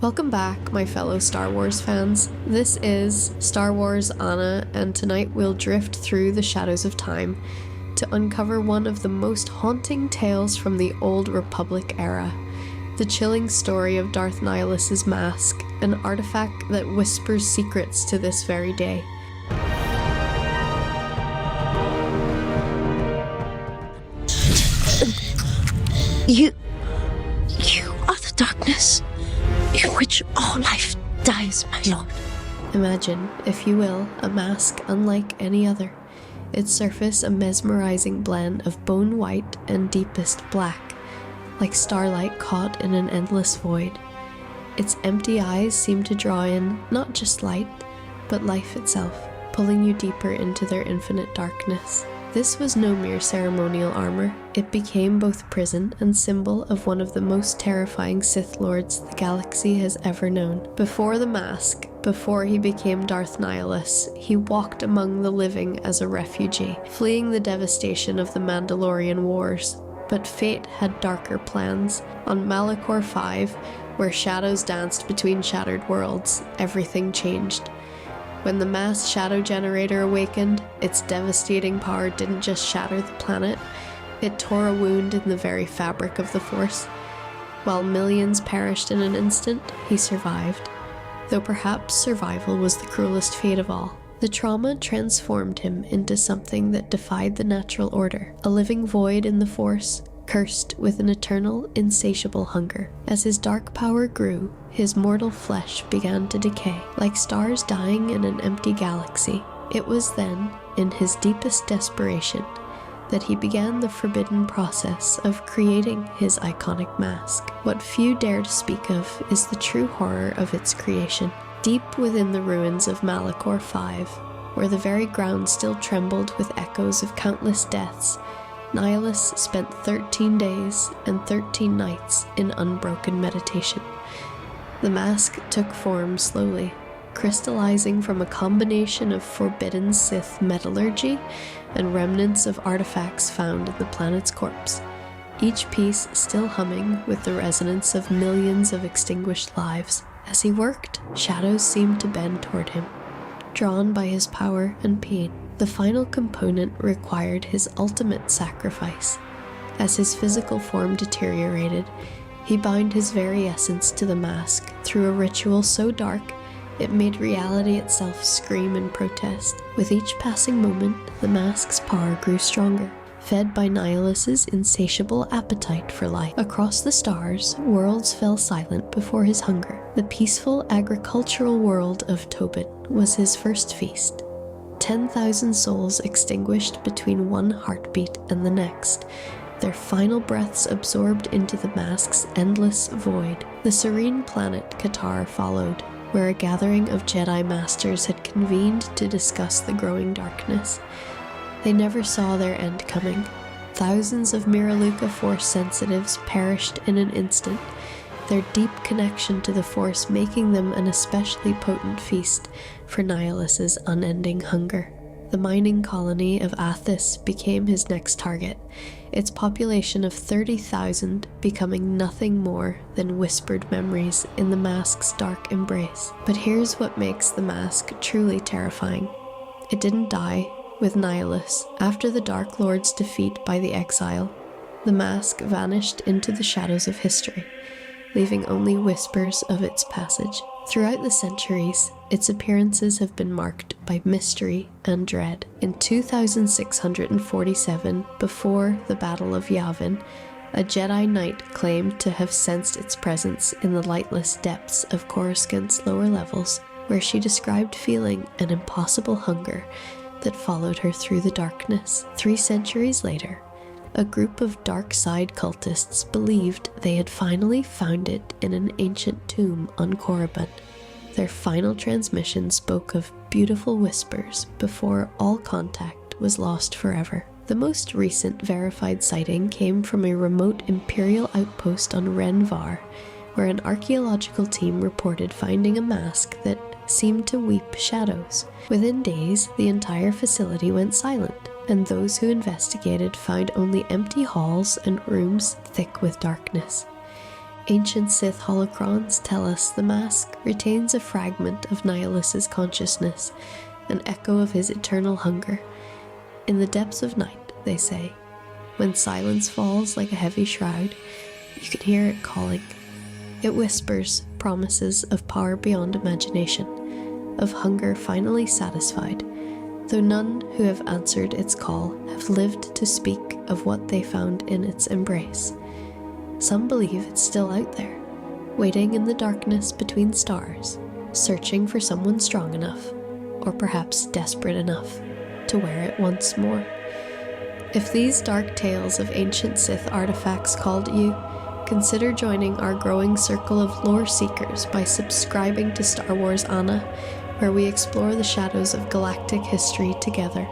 Welcome back, my fellow Star Wars fans. This is Star Wars Anna, and tonight we'll drift through the shadows of time to uncover one of the most haunting tales from the Old Republic era. The chilling story of Darth Nihilus' mask, an artifact that whispers secrets to this very day. You are the darkness in which all life dies, my lord. Imagine, if you will, a mask unlike any other. Its surface a mesmerizing blend of bone white and deepest black, like starlight caught in an endless void. Its empty eyes seem to draw in not just light, but life itself, pulling you deeper into their infinite darkness. This was no mere ceremonial armor. It became both prison and symbol of one of the most terrifying Sith Lords the galaxy has ever known. Before the mask, before he became Darth Nihilus, he walked among the living as a refugee, fleeing the devastation of the Mandalorian Wars. But fate had darker plans. On Malachor V, where shadows danced between shattered worlds, everything changed. When the mass shadow generator awakened, its devastating power didn't just shatter the planet, it tore a wound in the very fabric of the Force. While millions perished in an instant, he survived. Though perhaps survival was the cruelest fate of all. The trauma transformed him into something that defied the natural order, a living void in the Force, cursed with an eternal, insatiable hunger. As his dark power grew, his mortal flesh began to decay, like stars dying in an empty galaxy. It was then, in his deepest desperation, that he began the forbidden process of creating his iconic mask. What few dare to speak of is the true horror of its creation. Deep within the ruins of Malachor V, where the very ground still trembled with echoes of countless deaths, Nihilus spent 13 days and 13 nights in unbroken meditation. The mask took form slowly, crystallizing from a combination of forbidden Sith metallurgy and remnants of artifacts found in the planet's corpse, each piece still humming with the resonance of millions of extinguished lives. As he worked, shadows seemed to bend toward him, drawn by his power and pain. The final component required his ultimate sacrifice. As his physical form deteriorated, he bound his very essence to the mask through a ritual so dark it made reality itself scream in protest. With each passing moment, the mask's power grew stronger, fed by Nihilus's insatiable appetite for life. Across the stars, worlds fell silent before his hunger. The peaceful agricultural world of Tobin was his first feast. 10,000 souls extinguished between one heartbeat and the next, their final breaths absorbed into the mask's endless void. The serene planet KOTOR followed, where a gathering of Jedi Masters had convened to discuss the growing darkness. They never saw their end coming. Thousands of Miraluka Force sensitives perished in an instant, their deep connection to the Force making them an especially potent feast for Nihilus's unending hunger. The mining colony of Athis became his next target, its population of 30,000 becoming nothing more than whispered memories in the mask's dark embrace. But here's what makes the mask truly terrifying. It didn't die with Nihilus. After the Dark Lord's defeat by the Exile, the mask vanished into the shadows of history, leaving only whispers of its passage. Throughout the centuries, its appearances have been marked by mystery and dread. In 2647, before the Battle of Yavin, a Jedi Knight claimed to have sensed its presence in the lightless depths of Coruscant's lower levels, where she described feeling an impossible hunger that followed her through the darkness. 3 centuries later, a group of dark side cultists believed they had finally found it in an ancient tomb on Korriban. Their final transmission spoke of beautiful whispers before all contact was lost forever. The most recent verified sighting came from a remote Imperial outpost on Renvar, where an archaeological team reported finding a mask that seemed to weep shadows. Within days, the entire facility went silent, and those who investigated found only empty halls and rooms thick with darkness. Ancient Sith holocrons tell us the mask retains a fragment of Nihilus's consciousness, an echo of his eternal hunger. In the depths of night, they say, when silence falls like a heavy shroud, you can hear it calling. It whispers promises of power beyond imagination, of hunger finally satisfied, though none who have answered its call have lived to speak of what they found in its embrace. Some believe it's still out there, waiting in the darkness between stars, searching for someone strong enough, or perhaps desperate enough, to wear it once more. If these dark tales of ancient Sith artifacts called you, consider joining our growing circle of lore seekers by subscribing to Star Wars Anna, where we explore the shadows of galactic history together.